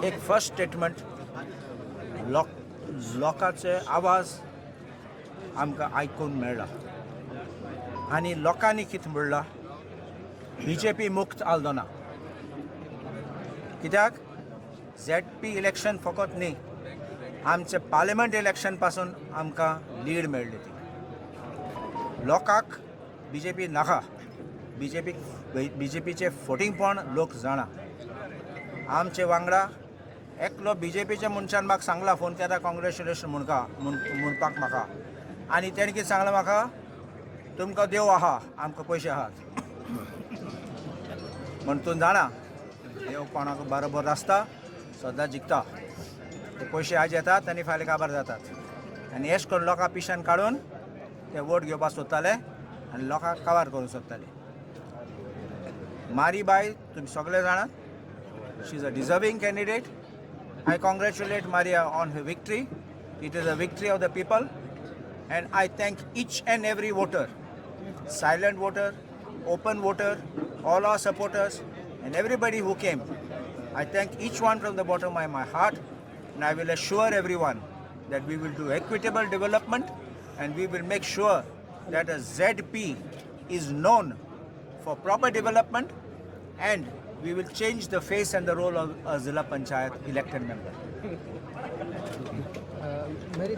एक first statement लोकांचे आवाज आमकां आयकून मेळ्ळा आनी लोकांनी कितें म्हणलां BJP मुक्त आल्दोना कित्याक ZP इलेक्शन फकत न्ही आमचे पार्लिमेंट इलेक्शन पासून आमकां लीड मेळ्ळी ती लोकांक BJP नाका BJPचे फटींगपण लोक जाणा आमचे वांगडा एकलो BJPच्या मनशान म्हाका सांगला फोन केला कॉंग्रेच्युलेशन म्हणपाक म्हाका आनी तेणें कितें सांगलां म्हाका तुमकां देव आहा आमकां पयशे आहात म्हण तूं जाणा देव कोणाक बरोबर आसता सदां जिखता ते पयशे आज येतात आनी फाल्यां काबार जातात आनी अशें करून लोकां पिशान काडून ते वोट घेवपाक सोदताले आनी लोकांक काबार करूंक सोदताले मारी बाय तुमी सगळे जाणात she is a deserving candidate I congratulate Maria on her victory. It is a victory of the people and I thank each and every voter, silent voter, open voter, all our supporters and everybody who came. I thank each one from the bottom of my heart and I will assure everyone that we will do equitable development and we will make sure that a ZP is known for proper development and we will change the face and the role of a Zilla Panchayat elected member. Mary,